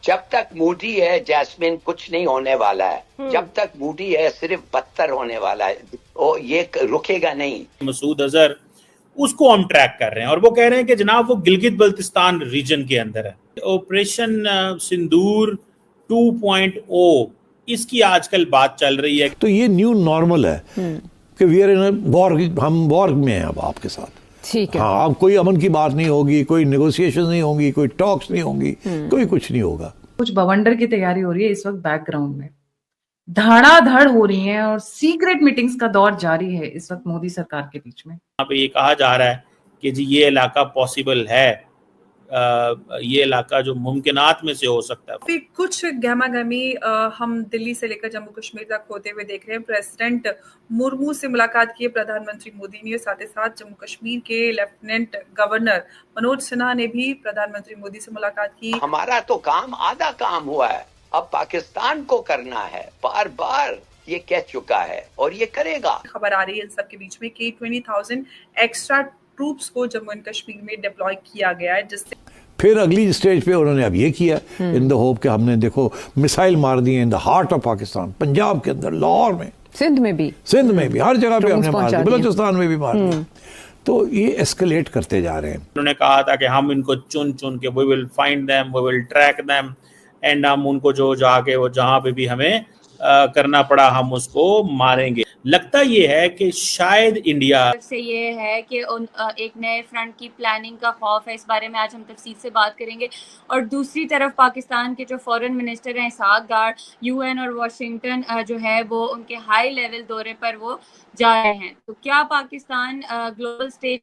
जब तक मूडी है जैस्मिन कुछ नहीं होने वाला है, जब तक मूडी है सिर्फ बदतर होने वाला है, और ये रुकेगा नहीं। मसूद अजहर उसको हम ट्रैक कर रहे हैं और वो कह रहे हैं कि जनाब वो गिलगित बल्तिस्तान रीजन के अंदर है। ऑपरेशन सिंदूर 2.0 इसकी आजकल बात चल रही है। तो ये न्यू नॉर्मल है कि वी आर इन वॉर, हम वॉर में हैं अब आपके साथ। ठीक है। हाँ, अब कोई अमन की बात नहीं होगी, कोई नेगोशिएशन नहीं होगी, कोई टॉक्स नहीं होंगी, कोई कुछ नहीं होगा। कुछ बवंडर की तैयारी हो रही है इस वक्त बैकग्राउंड में, धड़ाधड़ हो रही है और सीक्रेट मीटिंग्स का दौर जारी है इस वक्त मोदी सरकार के बीच में। यहाँ पे ये कहा जा रहा है कि जी ये इलाका पॉसिबल है, ये इलाका जो मुमकिनात में से हो सकता है। फिर कुछ गहमा गहमी हम दिल्ली से लेकर जम्मू कश्मीर तक होते हुए देख रहे हैं। प्रेसिडेंट मुर्मू से मुलाकात की है प्रधानमंत्री मोदी ने, साथ ही साथ जम्मू कश्मीर के लेफ्टिनेंट गवर्नर मनोज सिन्हा ने भी प्रधानमंत्री मोदी से मुलाकात की। हमारा तो काम आधा काम हुआ है, अब पाकिस्तान को करना है। बार बार ये कह चुका है और ये करेगा। खबर आ रही है इन सब के बीच में कि 20,000 एक्स्ट्रा ट्रूप्स को जम्मू एंड कश्मीर में डिप्लॉय किया गया है, जिससे फिर अगली स्टेज पे उन्होंने अब ये किया इन द होप कि हमने देखो मिसाइल मार दी in the heart of Pakistan, Punjab के अंदर, लाहौर में, सिंध में भी, हर जगह पे हमने मार दी, बलूचिस्तान में भी मार दी। तो ये एस्केलेट करते जा रहे हैं। उन्होंने कहा था कि हम इनको चुन चुन के we will find them, we will track them, and हम उनको जो जाके वो जहाँ पे भी हमें करना पड़ा हम उसको मारेंगे। लगता ये है कि शायद इंडिया से ये है कि एक नए फ्रंट की प्लानिंग का खौफ है। इस बारे में आज हम तफसील से बात करेंगे। और दूसरी तरफ पाकिस्तान के जो फॉरेन मिनिस्टर हैं इसहाक डार, यूएन और वाशिंगटन जो है वो उनके हाई लेवल दौरे पर वो जा रहे हैं। तो क्या पाकिस्तान ग्लोबल स्टेज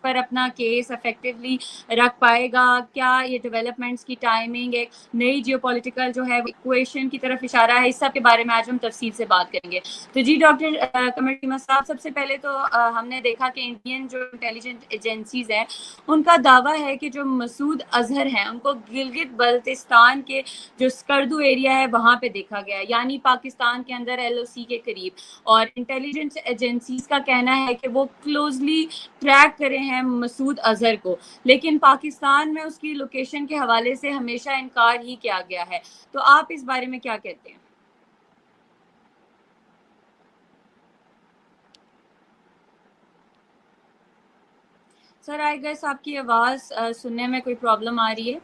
पर अपना केस इफेक्टिवली रख पाएगा? क्या ये डेवलपमेंट्स की टाइमिंग एक नई जियोपॉलिटिकल जो है इक्वेशन की तरफ इशारा है? इस सब के बारे में आज हम तफसील से बात करेंगे। तो जी डॉक्टर कमर टीमा साहब, सबसे पहले तो हमने देखा कि इंडियन जो इंटेलिजेंस एजेंसीज हैं उनका दावा है कि जो मसूद अजहर हैं उनको गिलगित बल्तिस्तान के जो स्कर्दू एरिया है वहाँ पे देखा गया, यानी पाकिस्तान के अंदर LOC के करीब। और इंटेलिजेंस एजेंसीज का कहना है कि वो क्लोजली ट्रैक करें हैं मसूद अजहर को, लेकिन पाकिस्तान में उसकी लोकेशन के हवाले से हमेशा इनकार ही किया गया है। तो आप इस बारे में क्या कहते हैं? सर आई गेस आपकी आवाज सुनने में कोई प्रॉब्लम आ रही है?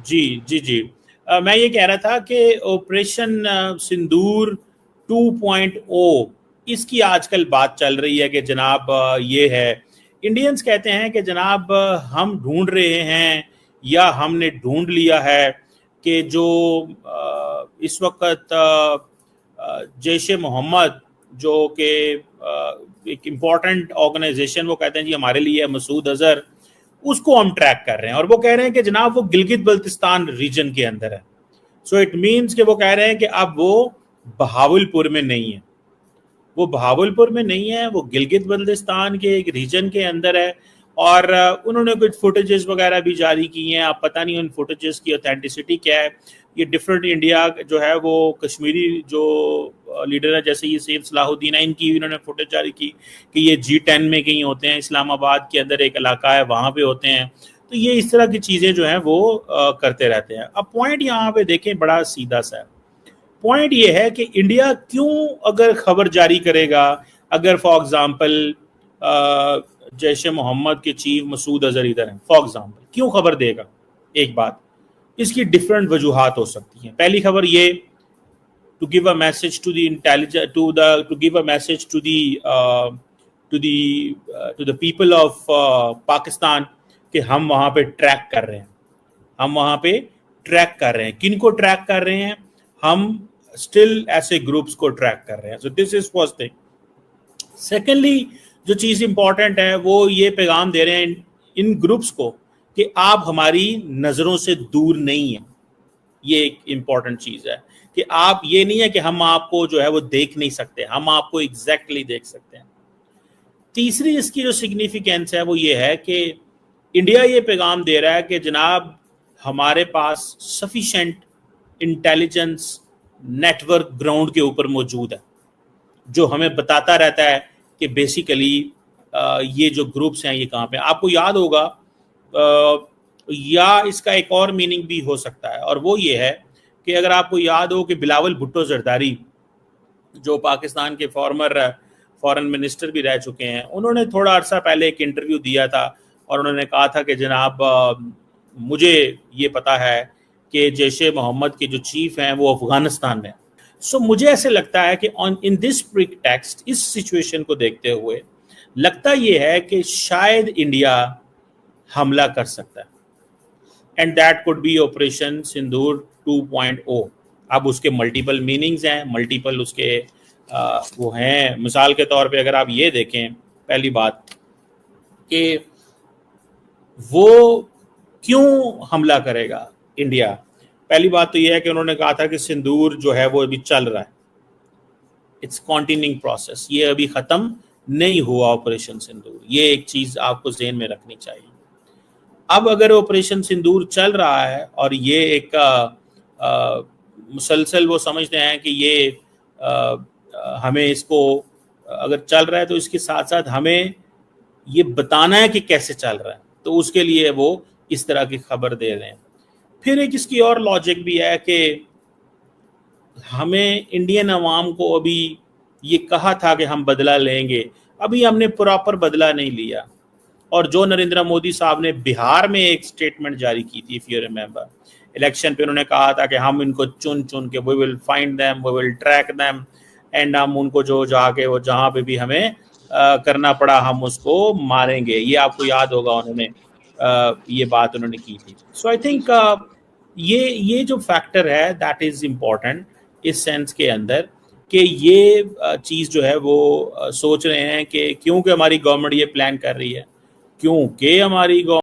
जी मैं ये कह रहा था कि ऑपरेशन सिंदूर 2.0 इसकी आजकल बात चल रही है कि जनाब ये है, इंडियंस कहते हैं कि जनाब हम ढूंढ रहे हैं या हमने ढूंढ लिया है कि जो इस वक्त जैश मोहम्मद जो कि एक इम्पॉर्टेंट ऑर्गेनाइजेशन, वो कहते हैं जी हमारे लिए मसूद अजहर, उसको हम ट्रैक कर रहे हैं। और वो कह रहे हैं कि जनाब वो गिलगित बल्तिस्तान रीजन के अंदर है। सो इट मीन्स कि वो कह रहे हैं कि अब वो बहावलपुर में नहीं है, वो बहावलपुर में नहीं है, वो गिलगित बल्तिस्तान के एक रीजन के अंदर है। और उन्होंने कुछ फुटेजेस वगैरह भी जारी की हैं। अब पता नहीं उन फुटेजेस की ऑथेंटिसिटी क्या है। ये डिफरेंट इंडिया जो है वो कश्मीरी जो लीडर है, जैसे ये सैयद सलाहुद्दीन है, इनकी इन्होंने फुटेज जारी की कि ये G10 में कहीं होते हैं, इस्लामाबाद के अंदर एक इलाका है वहाँ पे होते हैं। तो ये इस तरह की चीज़ें जो हैं वो करते रहते हैं। अब पॉइंट यहाँ पे देखें, बड़ा सीधा सा है। पॉइंट ये है कि इंडिया क्यों अगर खबर जारी करेगा, अगर फॉर एग्जांपल जैश मोहम्मद के चीफ मसूद अजहर इधर हैं, फॉर एग्जांपल क्यों खबर देगा? एक बात, इसकी डिफरेंट वजूहात हो सकती हैं। पहली खबर ये, to give a message to the intelligence, to give a message to the people of Pakistan कि हम वहाँ पे ट्रैक कर रहे हैं, हम वहाँ पे ट्रैक कर रहे हैं। किन को ट्रैक कर रहे हैं? हम स्टिल ऐसे ग्रुप्स को ट्रैक कर रहे हैं। So this is first thing. Secondly जो चीज़ इंपॉर्टेंट है वो ये पैगाम दे रहे हैं इन ग्रुप्स को कि आप हमारी नज़रों से दूर नहीं हैं। ये एक इम्पॉर्टेंट चीज़ है कि आप, ये नहीं है कि हम आपको जो है वो देख नहीं सकते, हम आपको एग्जैक्टली देख सकते हैं। तीसरी इसकी जो सिग्निफिकेंस है वो ये है कि इंडिया ये पैगाम दे रहा है कि जनाब हमारे पास सफिशेंट इंटेलिजेंस नेटवर्क ग्राउंड के ऊपर मौजूद है, जो हमें बताता रहता है कि बेसिकली ये जो ग्रुप्स हैं ये कहाँ पे। आपको याद होगा یا اس کا ایک اور میننگ بھی ہو سکتا ہے, اور وہ یہ ہے کہ اگر آپ کو یاد ہو کہ بلاول بھٹو زرداری جو پاکستان کے فورن منسٹر بھی رہ چکے ہیں, انہوں نے تھوڑا عرصہ پہلے ایک انٹرویو دیا تھا اور انہوں نے کہا تھا کہ جناب مجھے یہ پتا ہے کہ جیش محمد کے جو چیف ہیں وہ افغانستان میں. سو مجھے ایسے لگتا ہے کہ ان دس پریٹیکسٹ, اس سچویشن کو دیکھتے ہوئے لگتا یہ ہے کہ شاید انڈیا حملہ کر سکتا ہے, and that code be operation Sindoor 2.0. اب اس کے ملٹیپل میننگز ہیں, ملٹیپل اس کے وہ ہیں. مثال کے طور پہ اگر آپ یہ دیکھیں, پہلی بات کہ وہ کیوں حملہ کرے گا انڈیا, پہلی بات تو یہ ہے کہ انہوں نے کہا تھا کہ سندور جو ہے وہ ابھی چل رہا ہے, اٹس کنٹینیوئنگ پروسیس, یہ ابھی ختم نہیں ہوا آپریشن سندور. یہ ایک چیز آپ کو ذہن میں رکھنی چاہیے. اب اگر آپریشن سندور چل رہا ہے اور یہ ایک مسلسل وہ سمجھتے ہیں کہ یہ ہمیں اس کو اگر چل رہا ہے تو اس کے ساتھ ساتھ ہمیں یہ بتانا ہے کہ کیسے چل رہا ہے, تو اس کے لیے وہ اس طرح کی خبر دے رہے ہیں. پھر ایک اس کی اور لاجک بھی ہے کہ ہمیں انڈین عوام کو ابھی یہ کہا تھا کہ ہم بدلہ لیں گے, ابھی ہم نے پراپر بدلہ نہیں لیا. اور جو نریندر مودی صاحب نے بہار میں ایک سٹیٹمنٹ جاری کی تھی, if you remember, الیکشن پہ انہوں نے کہا تھا کہ ہم ان کو چن کے we will find them, we will track them, and ہم ان کو جو جا کے وہ جہاں پہ بھی ہمیں کرنا پڑا ہم اس کو ماریں گے. یہ آپ کو یاد ہوگا انہوں نے یہ بات انہوں نے کی تھی. سو آئی تھنک یہ جو فیکٹر ہے دیٹ از امپورٹنٹ اس سینس کے اندر کہ یہ چیز جو ہے وہ سوچ رہے ہیں کہ کیونکہ ہماری گورنمنٹ یہ پلان کر رہی ہے, کیونکہ ہماری